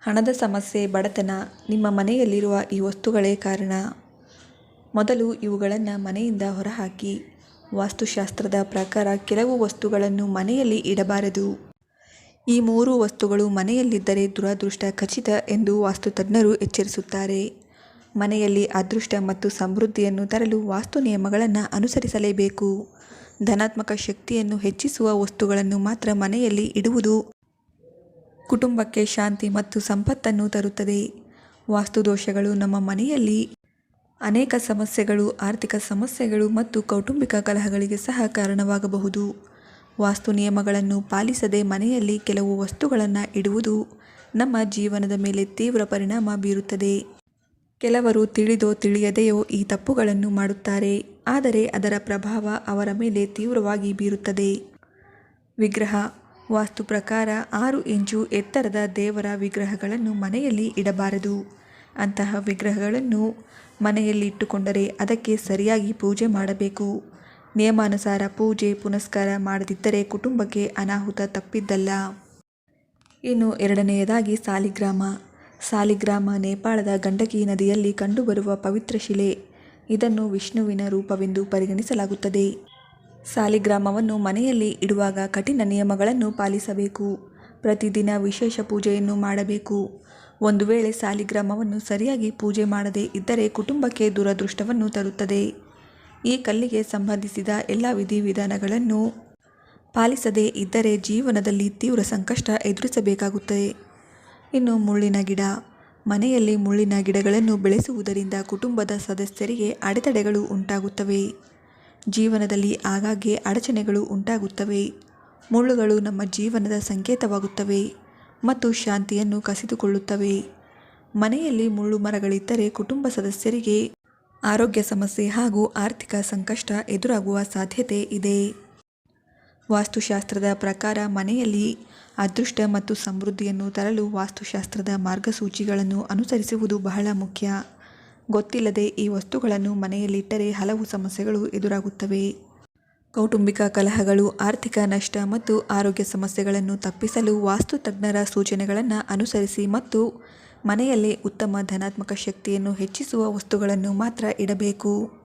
ಹಣದ ಸಮಸ್ಯೆ, ಬಡತನ, ನಿಮ್ಮ ಮನೆಯಲ್ಲಿರುವ ಈ ವಸ್ತುಗಳೇ ಕಾರಣ. ಮೊದಲು ಇವುಗಳನ್ನು ಮನೆಯಿಂದ ಹೊರಹಾಕಿ. ವಾಸ್ತುಶಾಸ್ತ್ರದ ಪ್ರಕಾರ ಕೆಲವು ವಸ್ತುಗಳನ್ನು ಮನೆಯಲ್ಲಿ ಇಡಬಾರದು. ಈ 3 ವಸ್ತುಗಳು ಮನೆಯಲ್ಲಿದ್ದರೆ ದುರದೃಷ್ಟ ಖಚಿತ ಎಂದು ವಾಸ್ತುತಜ್ಞರು ಎಚ್ಚರಿಸುತ್ತಾರೆ. ಮನೆಯಲ್ಲಿ ಅದೃಷ್ಟ ಮತ್ತು ಸಮೃದ್ಧಿಯನ್ನು ತರಲು ವಾಸ್ತು ನಿಯಮಗಳನ್ನು ಅನುಸರಿಸಲೇಬೇಕು. ಧನಾತ್ಮಕ ಶಕ್ತಿಯನ್ನು ಹೆಚ್ಚಿಸುವ ವಸ್ತುಗಳನ್ನು ಮಾತ್ರ ಮನೆಯಲ್ಲಿ ಇಡುವುದು ಕುಟುಂಬಕ್ಕೆ ಶಾಂತಿ ಮತ್ತು ಸಂಪತ್ತನ್ನು ತರುತ್ತದೆ. ವಾಸ್ತುದೋಷಗಳು ನಮ್ಮ ಮನೆಯಲ್ಲಿ ಅನೇಕ ಸಮಸ್ಯೆಗಳು, ಆರ್ಥಿಕ ಸಮಸ್ಯೆಗಳು ಮತ್ತು ಕೌಟುಂಬಿಕ ಕಲಹಗಳಿಗೆ ಸಹ ಕಾರಣವಾಗಬಹುದು. ವಾಸ್ತು ನಿಯಮಗಳನ್ನು ಪಾಲಿಸದೆ ಮನೆಯಲ್ಲಿ ಕೆಲವು ವಸ್ತುಗಳನ್ನು ಇಡುವುದು ನಮ್ಮ ಜೀವನದ ಮೇಲೆ ತೀವ್ರ ಪರಿಣಾಮ ಬೀರುತ್ತದೆ. ಕೆಲವರು ತಿಳಿದೋ ತಿಳಿಯದೆಯೋ ಈ ತಪ್ಪುಗಳನ್ನು ಮಾಡುತ್ತಾರೆ, ಆದರೆ ಅದರ ಪ್ರಭಾವ ಅವರ ಮೇಲೆ ತೀವ್ರವಾಗಿ ಬೀರುತ್ತದೆ. ವಿಗ್ರಹ. ವಾಸ್ತು ಪ್ರಕಾರ 6 ಇಂಚು ಎತ್ತರದ ದೇವರ ವಿಗ್ರಹಗಳನ್ನು ಮನೆಯಲ್ಲಿ ಇಡಬಾರದು. ಅಂತಹ ವಿಗ್ರಹಗಳನ್ನು ಮನೆಯಲ್ಲಿ ಇಟ್ಟುಕೊಂಡರೆ ಅದಕ್ಕೆ ಸರಿಯಾಗಿ ಪೂಜೆ ಮಾಡಬೇಕು. ನಿಯಮಾನುಸಾರ ಪೂಜೆ ಪುನಸ್ಕಾರ ಮಾಡದಿದ್ದರೆ ಕುಟುಂಬಕ್ಕೆ ಅನಾಹುತ ತಪ್ಪಿದ್ದಲ್ಲ. ಇನ್ನು 2ನೇಯದಾಗಿ ಸಾಲಿಗ್ರಾಮ. ಸಾಲಿಗ್ರಾಮ ನೇಪಾಳದ ಗಂಡಕಿ ನದಿಯಲ್ಲಿ ಕಂಡುಬರುವ ಪವಿತ್ರ ಶಿಲೆ. ಇದನ್ನು ವಿಷ್ಣುವಿನ ರೂಪವೆಂದು ಪರಿಗಣಿಸಲಾಗುತ್ತದೆ. ಸಾಲಿಗ್ರಾಮವನ್ನು ಮನೆಯಲ್ಲಿ ಇಡುವಾಗ ಕಠಿಣ ನಿಯಮಗಳನ್ನು ಪಾಲಿಸಬೇಕು. ಪ್ರತಿದಿನ ವಿಶೇಷ ಪೂಜೆಯನ್ನು ಮಾಡಬೇಕು. ಒಂದು ವೇಳೆ ಸಾಲಿಗ್ರಾಮವನ್ನು ಸರಿಯಾಗಿ ಪೂಜೆ ಮಾಡದೇ ಇದ್ದರೆ ಕುಟುಂಬಕ್ಕೆ ದುರದೃಷ್ಟವನ್ನು ತರುತ್ತದೆ. ಈ ಕಲ್ಲಿಗೆ ಸಂಬಂಧಿಸಿದ ಎಲ್ಲ ವಿಧಿವಿಧಾನಗಳನ್ನು ಪಾಲಿಸದೇ ಇದ್ದರೆ ಜೀವನದಲ್ಲಿ ತೀವ್ರ ಸಂಕಷ್ಟ ಎದುರಿಸಬೇಕಾಗುತ್ತದೆ. ಇನ್ನು ಮುಳ್ಳಿನ ಗಿಡ. ಮನೆಯಲ್ಲಿ ಮುಳ್ಳಿನ ಗಿಡಗಳನ್ನು ಬೆಳೆಸುವುದರಿಂದ ಕುಟುಂಬದ ಸದಸ್ಯರಿಗೆ ಅಡೆತಡೆಗಳು ಉಂಟಾಗುತ್ತವೆ. ಜೀವನದಲ್ಲಿ ಆಗಾಗ್ಗೆ ಅಡಚಣೆಗಳು ಉಂಟಾಗುತ್ತವೆ. ಮುಳ್ಳುಗಳು ನಮ್ಮ ಜೀವನದ ಸಂಕೇತವಾಗುತ್ತವೆ ಮತ್ತು ಶಾಂತಿಯನ್ನು ಕಸಿದುಕೊಳ್ಳುತ್ತವೆ. ಮನೆಯಲ್ಲಿ ಮುಳ್ಳು ಮರಗಳಿದ್ದರೆ ಕುಟುಂಬ ಸದಸ್ಯರಿಗೆ ಆರೋಗ್ಯ ಸಮಸ್ಯೆ ಹಾಗೂ ಆರ್ಥಿಕ ಸಂಕಷ್ಟ ಎದುರಾಗುವ ಸಾಧ್ಯತೆ ಇದೆ. ವಾಸ್ತುಶಾಸ್ತ್ರದ ಪ್ರಕಾರ ಮನೆಯಲ್ಲಿ ಅದೃಷ್ಟ ಮತ್ತು ಸಮೃದ್ಧಿಯನ್ನು ತರಲು ವಾಸ್ತುಶಾಸ್ತ್ರದ ಮಾರ್ಗಸೂಚಿಗಳನ್ನು ಅನುಸರಿಸುವುದು ಬಹಳ ಮುಖ್ಯ. ಗೊತ್ತಿಲ್ಲದೆ ಈ ವಸ್ತುಗಳನ್ನು ಮನೆಯಲ್ಲಿಟ್ಟರೆ ಹಲವು ಸಮಸ್ಯೆಗಳು ಎದುರಾಗುತ್ತವೆ. ಕೌಟುಂಬಿಕ ಕಲಹಗಳು, ಆರ್ಥಿಕ ನಷ್ಟ ಮತ್ತು ಆರೋಗ್ಯ ಸಮಸ್ಯೆಗಳನ್ನು ತಪ್ಪಿಸಲು ವಾಸ್ತು ತಜ್ಞರ ಸೂಚನೆಗಳನ್ನು ಅನುಸರಿಸಿ ಮತ್ತು ಮನೆಯಲ್ಲಿ ಉತ್ತಮ ಧನಾತ್ಮಕ ಶಕ್ತಿಯನ್ನು ಹೆಚ್ಚಿಸುವ ವಸ್ತುಗಳನ್ನು ಮಾತ್ರ ಇಡಬೇಕು.